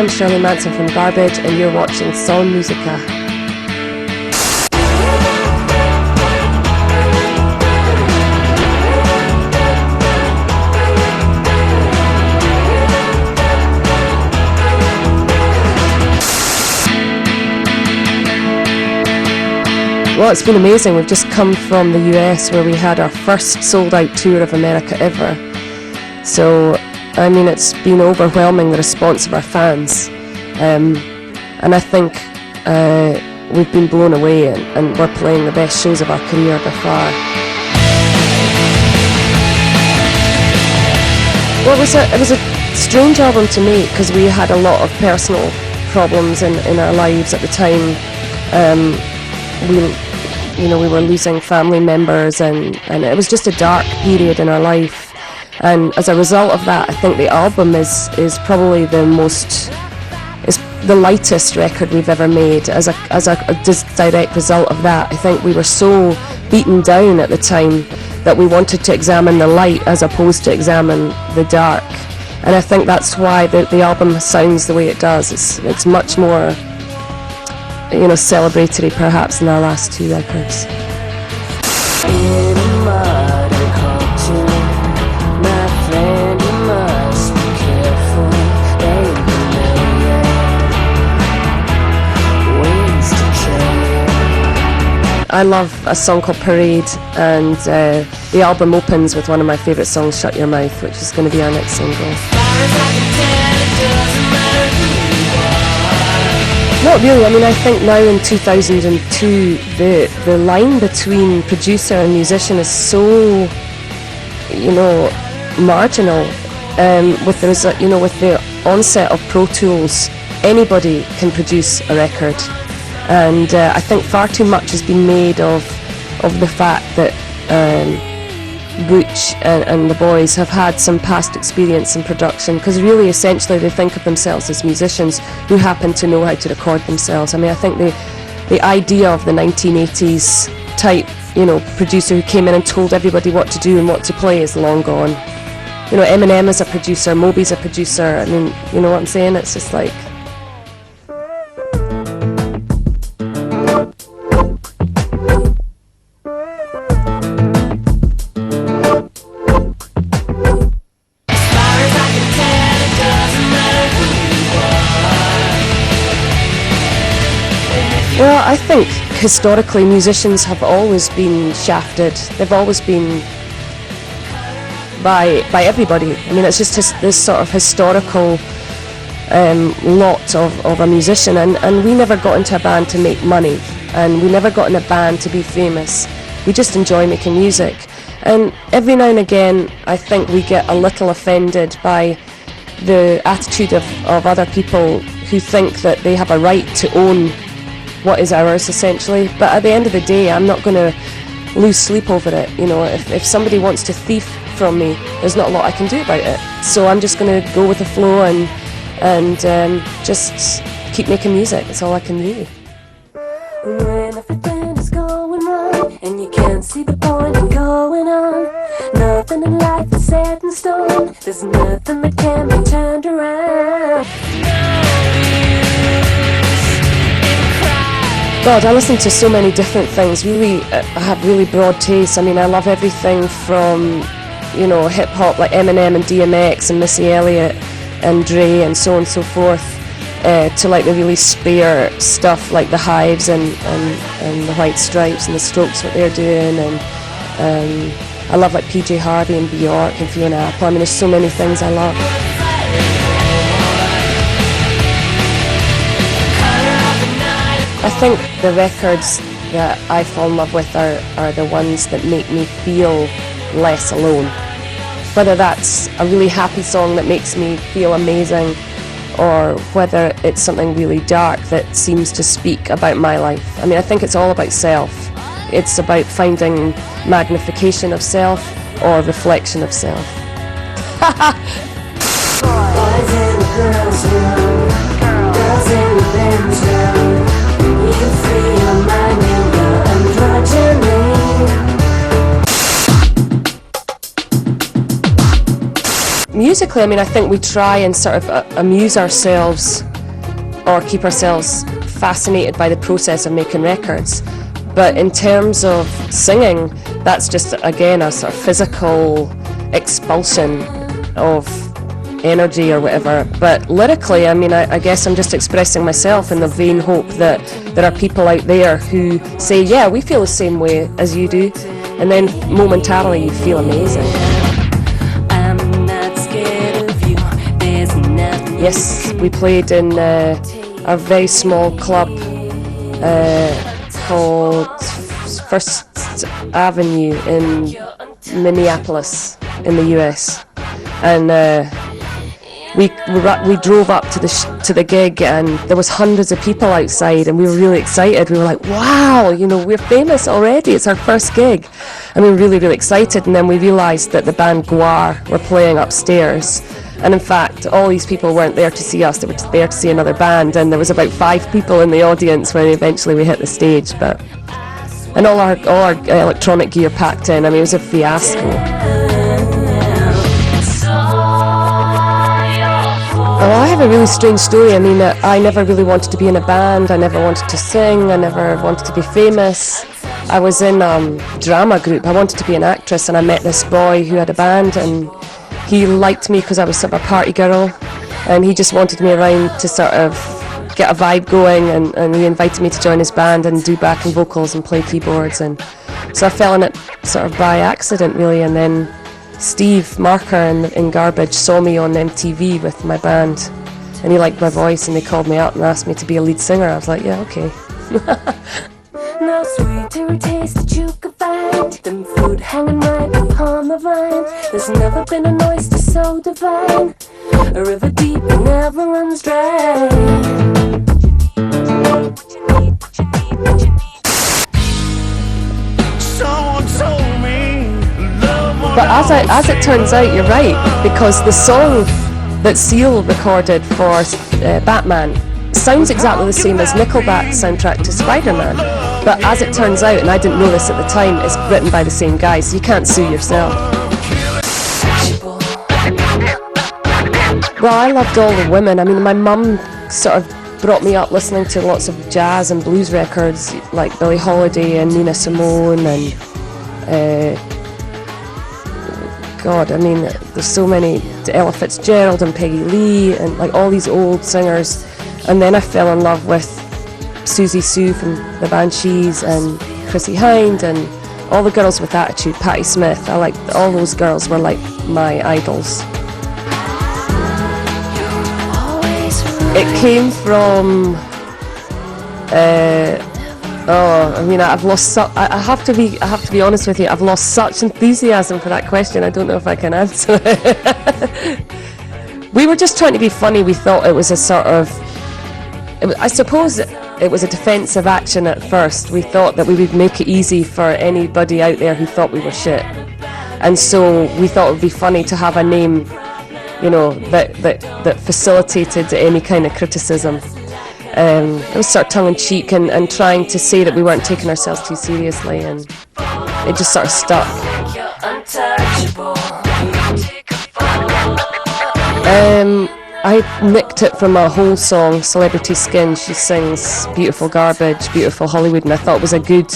I'm Shirley Manson from Garbage, and you're watching Musica. Well, it's been amazing. We've just come from the US where we had our first sold-out tour of America ever. So, I mean, it's been overwhelming, the response of our fans. And I think we've been blown away, and we're playing the best shows of our career by far. Well, it was a strange album to make because we had a lot of personal problems in our lives at the time. We were losing family members, and it was just a dark period in our life. And as a result of that, I think the album is probably the lightest record we've ever made. As a direct result of that, I think we were so beaten down at the time that we wanted to examine the light as opposed to examine the dark. And I think that's why the album sounds the way it does. It's much more, celebratory perhaps than our last two records. I love a song called Parade, and the album opens with one of my favourite songs, Shut Your Mouth, which is going to be our next single. Not really. I mean, I think now in 2002, the line between producer and musician is so, marginal. With the onset of Pro Tools, anybody can produce a record. And I think far too much has been made of the fact that Butch and the boys have had some past experience in production, because really essentially they think of themselves as musicians who happen to know how to record themselves. I mean, I think the idea of the 1980s type producer who came in and told everybody what to do and what to play is long gone. Eminem is a producer, Moby's a producer. I mean, you know what I'm saying? It's just like... Well, I think historically musicians have always been shafted. They've always been by everybody. I mean, it's just this sort of historical lot of a musician, and we never got into a band to make money, and we never got in a band to be famous. We just enjoy making music. And every now and again, I think we get a little offended by the attitude of other people who think that they have a right to own what is ours, essentially. But at the end of the day, I'm not going to lose sleep over it. If somebody wants to thief from me, there's not a lot I can do about it. So I'm just going to go with the flow and just keep making music. That's all I can do. When everything is going wrong and you can't see the point in going on, nothing in life is set in stone. There's nothing that can be turned around. God, I listen to so many different things. Really, I have really broad tastes. I mean, I love everything from, hip hop like Eminem and DMX and Missy Elliott and Dre and so on and so forth, to like the really spare stuff like the Hives and the White Stripes and the Strokes, what they're doing, and I love like PJ Harvey and Bjork and Fiona Apple. I mean, there's so many things I love. I think the records that I fall in love with are the ones that make me feel less alone. Whether that's a really happy song that makes me feel amazing, or whether it's something really dark that seems to speak about my life. I mean, I think it's all about self. It's about finding magnification of self or reflection of self. Boys in the girls' room, girls in the men's room. You free your mind and go androgyny. Musically, I mean, I think we try and sort of amuse ourselves or keep ourselves fascinated by the process of making records. But in terms of singing, that's just, again, a sort of physical expulsion of energy or whatever. But lyrically, I mean, I guess I'm just expressing myself in the vain hope that there are people out there who say, yeah, we feel the same way as you do, and then momentarily you feel amazing. Yes, we played in a very small club called First Avenue in Minneapolis in the US, and we drove up to the gig, and there was hundreds of people outside, and we were really excited. We were like, wow, you know, we're famous already, it's our first gig, and we were really, really excited. And then we realised that the band Guar were playing upstairs, and in fact all these people weren't there to see us, they were there to see another band, and there was about 5 people in the audience when eventually we hit the stage. But and all our electronic gear packed in, I mean, it was a fiasco. Well, I have a really strange story. I mean, I never really wanted to be in a band, I never wanted to sing, I never wanted to be famous. I was in a drama group, I wanted to be an actress, and I met this boy who had a band, and he liked me because I was sort of a party girl, and he just wanted me around to sort of get a vibe going, and he invited me to join his band and do backing vocals and play keyboards, and so I fell in it sort of by accident really. And then Steve Marker in Garbage saw me on MTV with my band, and he liked my voice, and they called me up and asked me to be a lead singer. I was like, yeah, okay. No sweeter taste that you could find than fruit hanging right upon the vine. There's never been an oyster so divine, a river deep that never runs dry. Someone told me love. But as it turns out, you're right, because the song that Seal recorded for Batman sounds exactly the same as Nickelback's soundtrack to Spider-Man. But as it turns out, and I didn't know this at the time, it's written by the same guys, so you can't sue yourself. Well, I loved all the women. I mean, my mum sort of brought me up listening to lots of jazz and blues records like Billie Holiday and Nina Simone and God, I mean, there's so many, Ella Fitzgerald and Peggy Lee and like all these old singers. And then I fell in love with Susie Sue from the Banshees and Chrissie Hynde and all the girls with attitude, Patti Smith. I like all those girls were like my idols. It came from I mean, I've lost I have to be honest with you, I've lost such enthusiasm for that question. I don't know if I can answer it. We were just trying to be funny. We thought it was a sort of, I suppose it was a defensive action at first. We thought that we would make it easy for anybody out there who thought we were shit. And so we thought it would be funny to have a name, you know, that facilitated any kind of criticism. It was sort of tongue-in-cheek and trying to say that we weren't taking ourselves too seriously, and it just sort of stuck. I nicked it from a whole song, Celebrity Skin. She sings Beautiful Garbage, Beautiful Hollywood, and I thought it was a good